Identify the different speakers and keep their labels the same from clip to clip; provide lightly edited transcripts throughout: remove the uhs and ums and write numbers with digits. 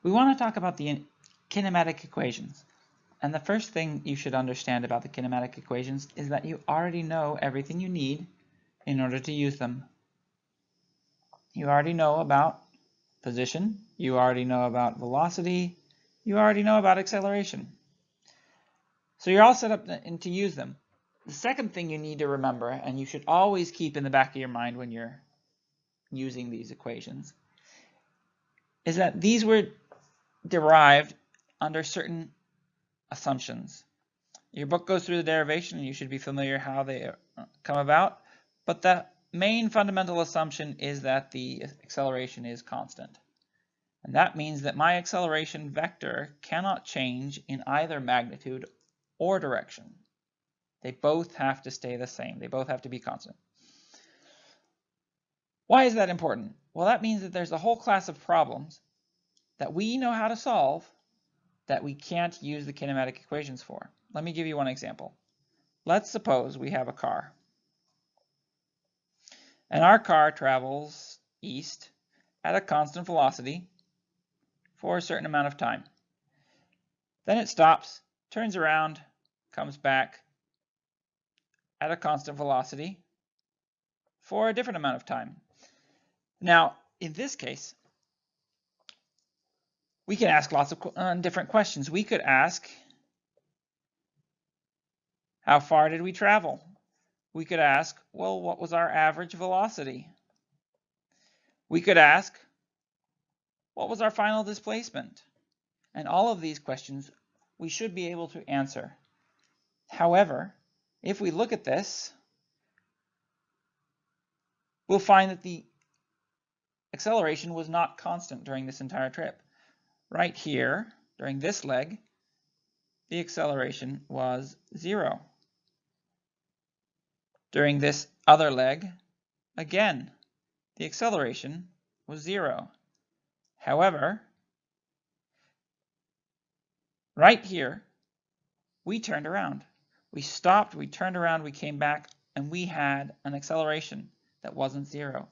Speaker 1: We want to talk about the kinematic equations. And the first thing you should understand about the kinematic equations is that you already know everything you need in order to use them. You already know about position, you already know about velocity, you already know about acceleration. So you're all set up to use them. The second thing you need to remember, and you should always keep in the back of your mind when you're using these equations, is that these were derived under certain assumptions. Your book goes through the derivation and you should be familiar how they come about, but the main fundamental assumption is that the acceleration is constant. And that means that my acceleration vector cannot change in either magnitude or direction. They both have to stay the same. They both have to be constant. Why is that important? Well, that means that there's a whole class of problems that we know how to solve that we can't use the kinematic equations for. Let me give you one example. Let's suppose we have a car. And our car travels east at a constant velocity for a certain amount of time. Then it stops, turns around, comes back at a constant velocity for a different amount of time. Now, in this case, we can ask lots of different questions. We could ask, how far did we travel? We could ask, well, what was our average velocity? We could ask, what was our final displacement? And all of these questions we should be able to answer. However, if we look at this, we'll find that the acceleration was not constant during this entire trip. Right here, during this leg, the acceleration was 0. During this other leg, again, the acceleration was 0. However, right here, we turned around. We stopped, we turned around, we came back, and we had an acceleration that wasn't 0.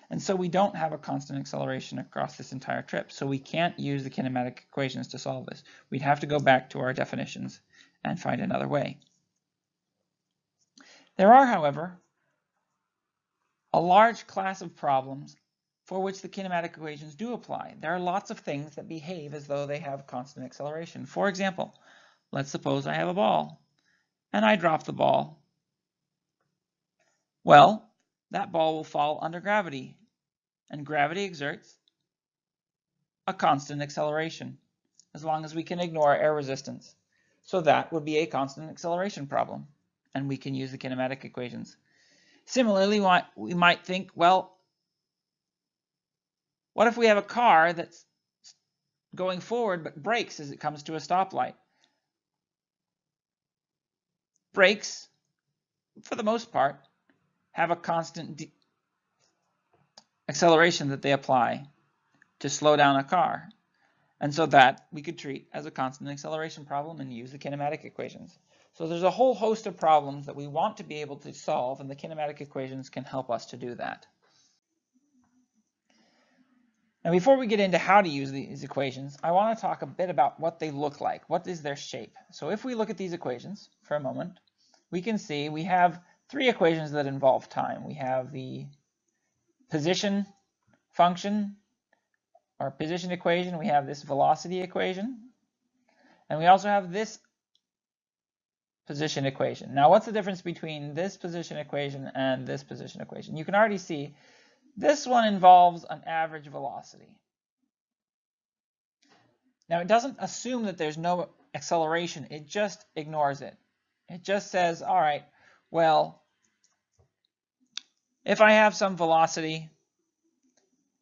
Speaker 1: And so we don't have a constant acceleration across this entire trip. So we can't use the kinematic equations to solve this. We'd have to go back to our definitions and find another way. There are, however, a large class of problems for which the kinematic equations do apply. There are lots of things that behave as though they have constant acceleration. For example, let's suppose I have a ball and I drop the ball. Well, that ball will fall under gravity, and gravity exerts a constant acceleration as long as we can ignore air resistance. So that would be a constant acceleration problem, and we can use the kinematic equations. Similarly, we might think, well, what if we have a car that's going forward but brakes as it comes to a stoplight? Brakes, for the most part, have a constant acceleration that they apply to slow down a car. And so that we could treat as a constant acceleration problem and use the kinematic equations. So there's a whole host of problems that we want to be able to solve, and the kinematic equations can help us to do that. Now, before we get into how to use these equations, I want to talk a bit about what they look like. What is their shape? So if we look at these equations for a moment, we can see we have three equations that involve time. We have the position function, our position equation, we have this velocity equation, and we also have this position equation. Now, what's the difference between this position equation and this position equation? You can already see this one involves an average velocity. Now, it doesn't assume that there's no acceleration. It just ignores it. It just says, all right, well, if I have some velocity,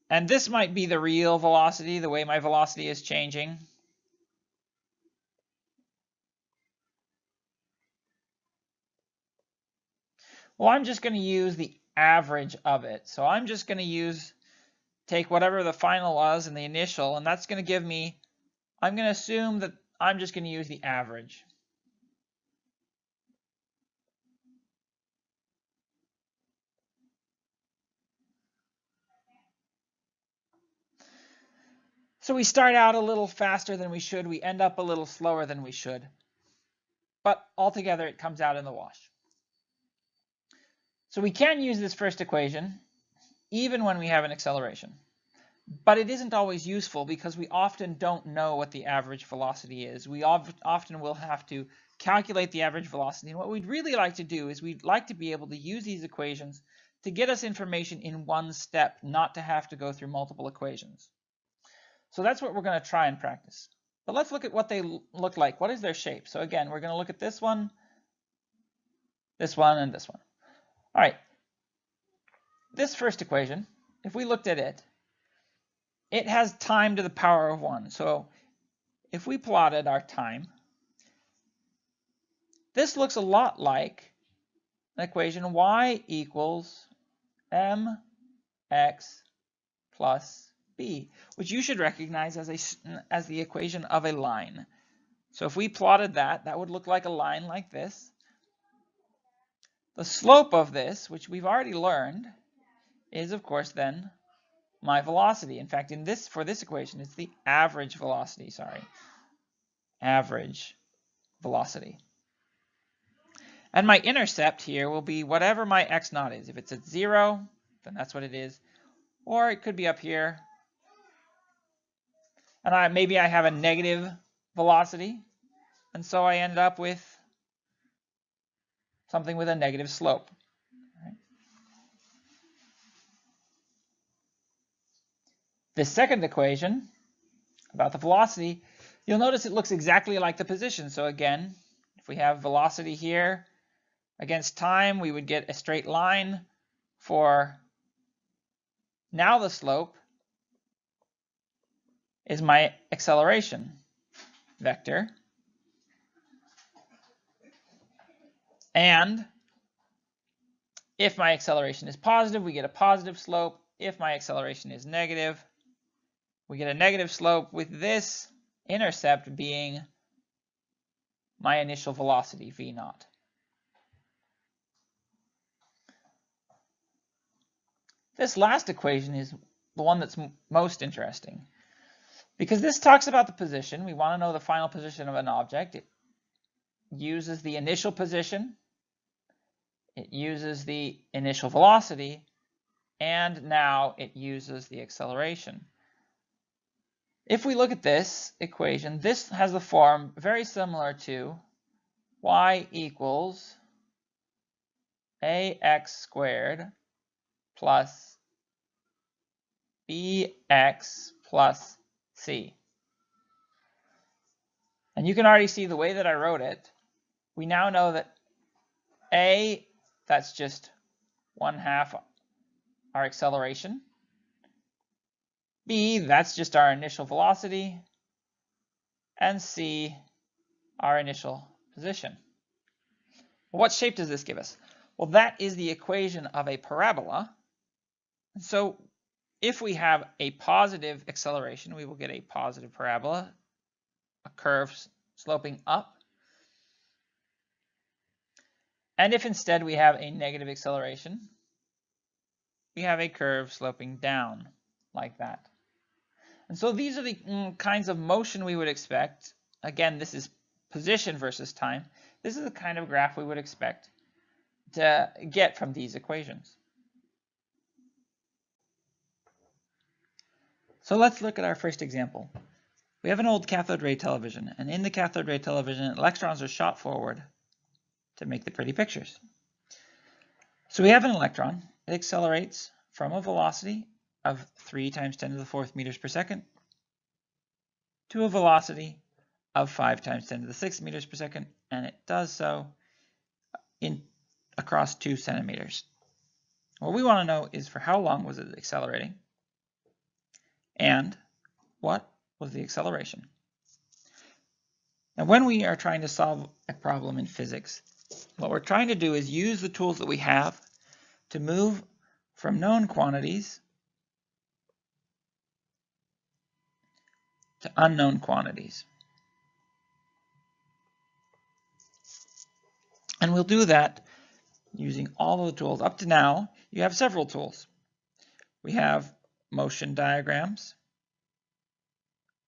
Speaker 1: and this might be the real velocity, the way my velocity is changing. Well, I'm just going to use the average of it. So I'm just going to take whatever the final was in the initial, and that's going to give me, I'm going to assume that I'm just going to use the average. So we start out a little faster than we should. We end up a little slower than we should. But altogether, it comes out in the wash. So we can use this first equation even when we have an acceleration. But it isn't always useful because we often don't know what the average velocity is. We often will have to calculate the average velocity. And what we'd really like to do is we'd like to be able to use these equations to get us information in one step, not to have to go through multiple equations. So that's what we're going to try and practice. But let's look at what they look like. What is their shape? So again, we're going to look at this one, and this one. All right. This first equation, if we looked at it, it has time to the power of 1. So if we plotted our time, this looks a lot like an equation y equals mx plus b, which you should recognize as the equation of a line. So if we plotted that, that would look like a line like this. The slope of this, which we've already learned, is of course then my velocity. In fact, for this equation, it's the average velocity, average velocity. And my intercept here will be whatever my x naught is. If it's at 0, then that's what it is. Or it could be up here. And maybe I have a negative velocity. And so I ended up with something with a negative slope. Right? The second equation about the velocity, you'll notice it looks exactly like the position. So again, if we have velocity here against time, we would get a straight line for now the slope is my acceleration vector. And if my acceleration is positive, we get a positive slope. If my acceleration is negative, we get a negative slope, with this intercept being my initial velocity, v naught. This last equation is the one that's most interesting, because this talks about the position. We want to know the final position of an object. It uses the initial position, it uses the initial velocity, and now it uses the acceleration. If we look at this equation, this has the form very similar to y equals ax squared plus bx plus c. And you can already see the way that I wrote it. We now know that a, that's just 1/2 our acceleration. B, that's just our initial velocity. And C, our initial position. Well, what shape does this give us? Well, that is the equation of a parabola. So if we have a positive acceleration, we will get a positive parabola, a curve sloping up. And if instead we have a negative acceleration, we have a curve sloping down like that. And so these are the kinds of motion we would expect. Again, this is position versus time. This is the kind of graph we would expect to get from these equations. So let's look at our first example. We have an old cathode ray television, and in the cathode ray television, electrons are shot forward to make the pretty pictures. So we have an electron. It accelerates from a velocity of 3 × 10⁴ meters per second to a velocity of 5 × 10⁶ meters per second, and it does so across 2 centimeters. What we want to know is for how long was it accelerating, and what was the acceleration. Now, when we are trying to solve a problem in physics, what we're trying to do is use the tools that we have to move from known quantities to unknown quantities. And we'll do that using all of the tools. Up to now, you have several tools. We have motion diagrams.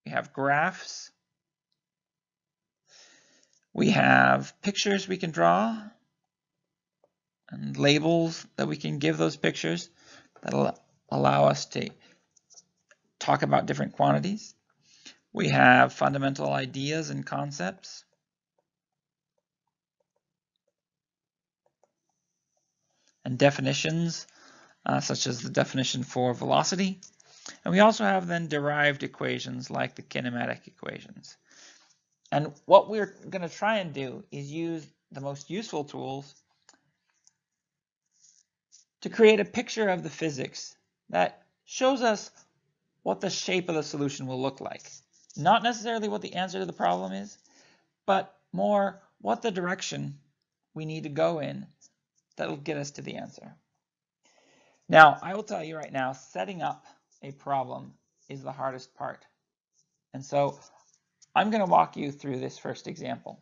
Speaker 1: we have graphs, we have pictures we can draw, and labels that we can give those pictures that'll allow us to talk about different quantities. We have fundamental ideas and concepts. And definitions, such as the definition for velocity. And we also have then derived equations like the kinematic equations. And what we're going to try and do is use the most useful tools to create a picture of the physics that shows us what the shape of the solution will look like. Not necessarily what the answer to the problem is, but more what the direction we need to go in that will get us to the answer. Now, I will tell you right now, setting up a problem is the hardest part. And so I'm going to walk you through this first example.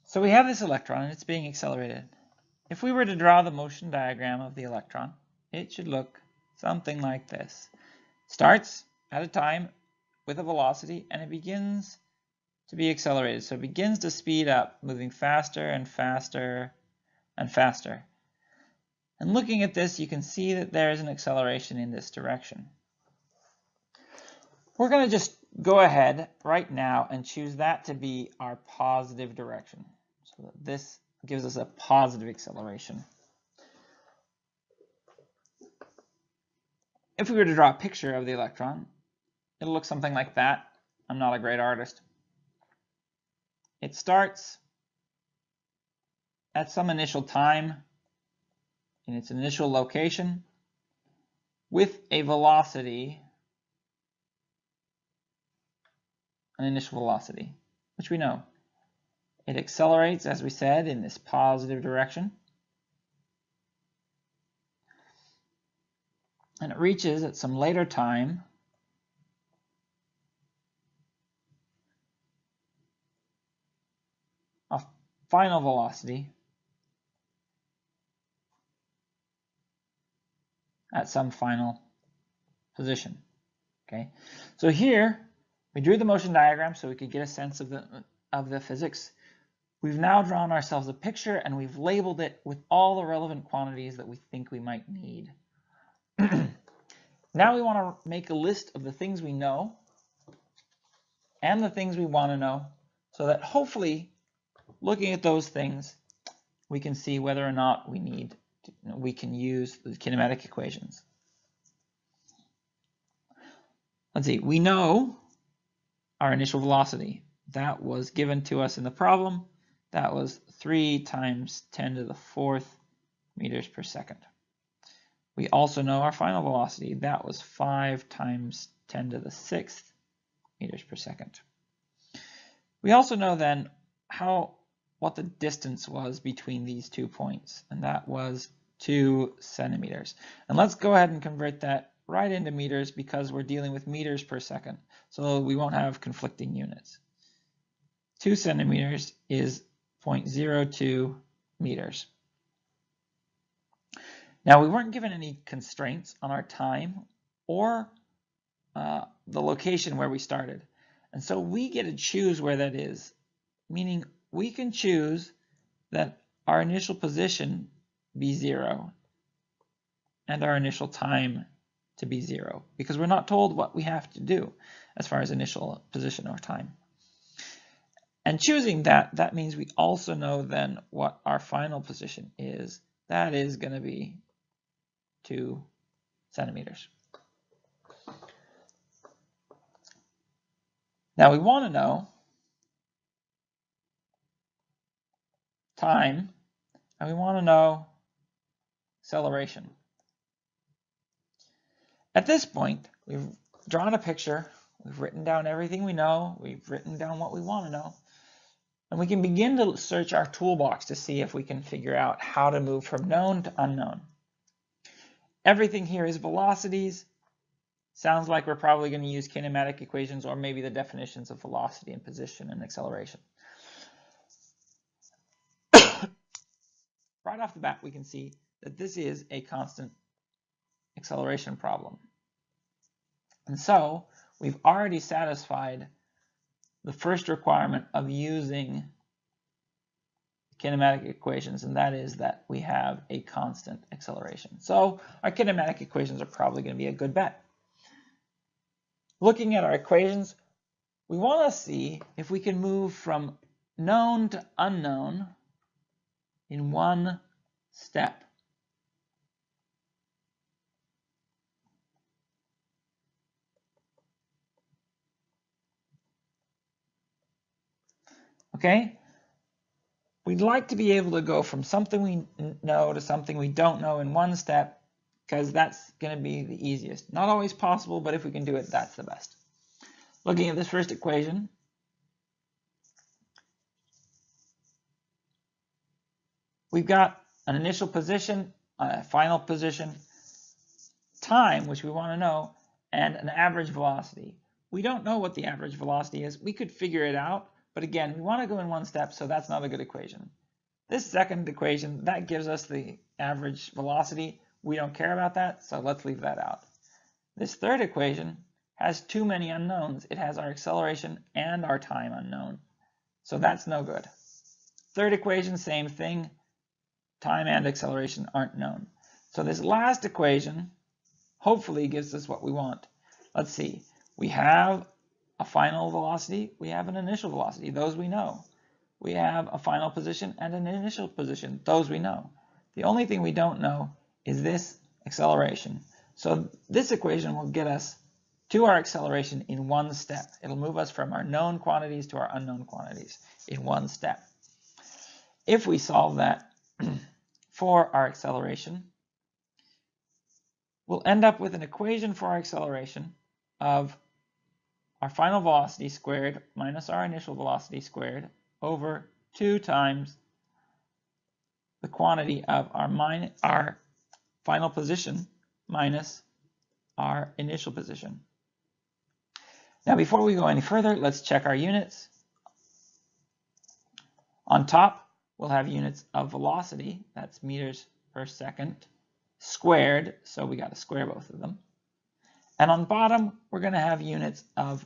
Speaker 1: So we have this electron and it's being accelerated. If we were to draw the motion diagram of the electron, it should look something like this. It starts at a time with a velocity and it begins to be accelerated. So it begins to speed up, moving faster and faster and faster. And looking at this, you can see that there is an acceleration in this direction. We're going to just go ahead right now and choose that to be our positive direction. So that this gives us a positive acceleration. If we were to draw a picture of the electron, it'll look something like that. I'm not a great artist. It starts at some initial time in its initial location with a velocity, an initial velocity, which we know. It accelerates, as we said, in this positive direction. And it reaches at some later time a final velocity at some final position. Okay, so here we drew the motion diagram so we could get a sense of the physics. We've now drawn ourselves a picture and we've labeled it with all the relevant quantities that we think we might need. Now we want to make a list of the things we know and the things we want to know so that hopefully looking at those things we can see whether or not we can use the kinematic equations. Let's see, we know our initial velocity. That was given to us in the problem. That was 3 times 10 to the 4th meters per second. We also know our final velocity. That was 5 times 10 to the 6th meters per second. We also know then what the distance was between these 2 points, and that was 2 centimeters. And let's go ahead and convert that right into meters because we're dealing with meters per second, so we won't have conflicting units. 2 centimeters is 0.02 meters. Now, we weren't given any constraints on our time or the location where we started. And so we get to choose where that is, meaning we can choose that our initial position be 0 and our initial time to be 0, because we're not told what we have to do as far as initial position or time. And choosing that means we also know then what our final position is. That is going to be 2 centimeters. Now we want to know time, and we want to know acceleration. At this point, we've drawn a picture, we've written down everything we know, we've written down what we want to know, and we can begin to search our toolbox to see if we can figure out how to move from known to unknown. Everything here is velocities. Sounds like we're probably going to use kinematic equations or maybe the definitions of velocity and position and acceleration. Right off the bat, we can see that this is a constant acceleration problem. And so we've already satisfied the first requirement of using kinematic equations, and that is that we have a constant acceleration. So our kinematic equations are probably going to be a good bet. Looking at our equations, we want to see if we can move from known to unknown in one step. Okay? We'd like to be able to go from something we know to something we don't know in one step, because that's going to be the easiest. Not always possible, but if we can do it, that's the best. Looking at this first equation, we've got an initial position, a final position, time, which we want to know, and an average velocity. We don't know what the average velocity is. We could figure it out, but again, we want to go in one step, so that's not a good equation. This second equation, that gives us the average velocity. We don't care about that, so let's leave that out. This third equation has too many unknowns. It has our acceleration and our time unknown, so that's no good. Third equation, same thing. Time and acceleration aren't known. So this last equation hopefully gives us what we want. Let's see. We have a final velocity. We have an initial velocity. Those we know. We have a final position and an initial position. Those we know. The only thing we don't know is this acceleration. So this equation will get us to our acceleration in one step. It'll move us from our known quantities to our unknown quantities in one step. If we solve that for our acceleration, we'll end up with an equation for our acceleration of our final velocity squared minus our initial velocity squared over 2 times the quantity of our final position minus our initial position. Now, before we go any further, let's check our units. On top, we'll have units of velocity, that's meters per second, squared, so we got to square both of them. And on the bottom, we're going to have units of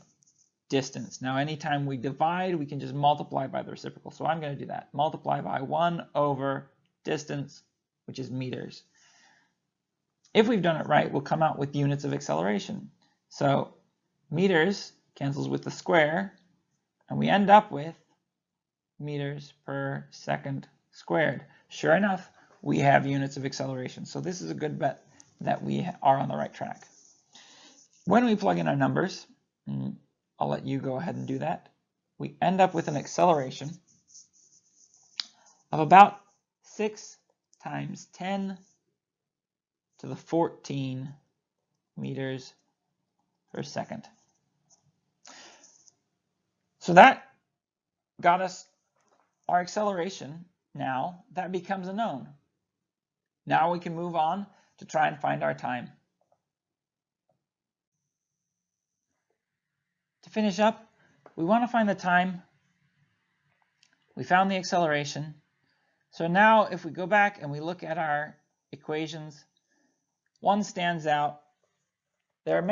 Speaker 1: distance. Now, anytime we divide, we can just multiply by the reciprocal. So I'm going to do that. Multiply by 1 over distance, which is meters. If we've done it right, we'll come out with units of acceleration. So meters cancels with the square, and we end up with meters per second squared. Sure enough, we have units of acceleration. So this is a good bet that we are on the right track. When we plug in our numbers, I'll let you go ahead and do that, we end up with an acceleration of about 6 times 10 to the 14 meters per second. So that got us our acceleration. Now that becomes a known. Now we can move on to try and find our time. To finish up, we want to find the time. We found the acceleration. So now if we go back and we look at our equations, one stands out. There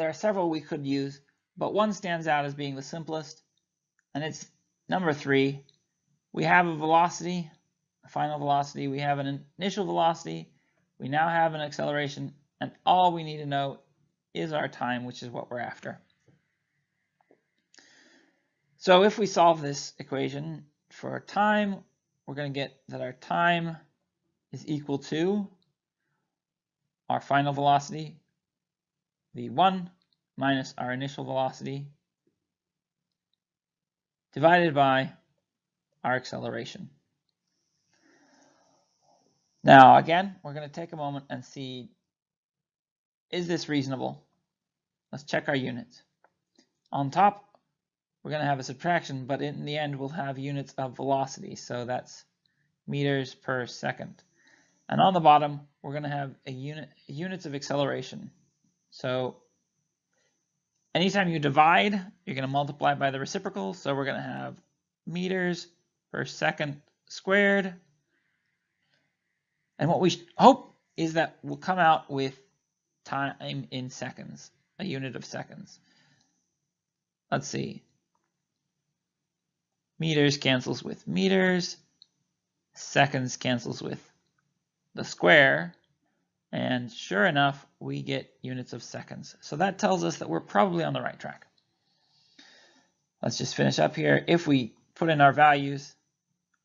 Speaker 1: are several we could use, but one stands out as being the simplest, and it's number 3. We have a velocity, a final velocity, we have an initial velocity, we now have an acceleration, and all we need to know is our time, which is what we're after. So if we solve this equation for time, we're going to get that our time is equal to our final velocity, v1, minus our initial velocity, divided by our acceleration. Now, again, we're going to take a moment and see, is this reasonable? Let's check our units. On top, we're going to have a subtraction, but in the end, we'll have units of velocity. So that's meters per second. And on the bottom, we're going to have units of acceleration. So anytime you divide, you're going to multiply by the reciprocal. So we're going to have meters per second squared And what we hope is that we'll come out with time in seconds, a unit of seconds. Let's see. Meters cancels with meters. Seconds cancels with the square. And sure enough, we get units of seconds. So that tells us that we're probably on the right track. Let's just finish up here. If we put in our values,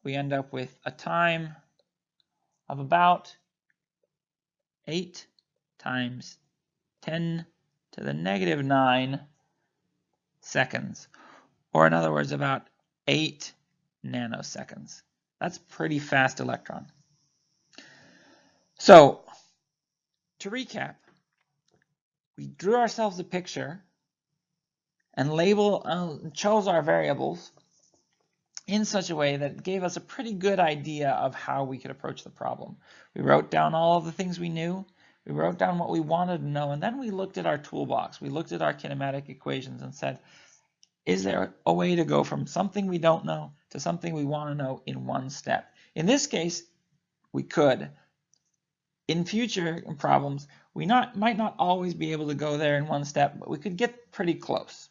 Speaker 1: we end up with a time of about 8 times 10 to the negative 9 seconds, or in other words, about 8 nanoseconds. That's pretty fast electron. So, to recap, we drew ourselves a picture and chose our variables in such a way that it gave us a pretty good idea of how we could approach the problem. We wrote down all of the things we knew, we wrote down what we wanted to know, and then we looked at our toolbox. We looked at our kinematic equations and said, is there a way to go from something we don't know to something we want to know in one step? In this case, we could. In future problems, we might not always be able to go there in one step, but we could get pretty close.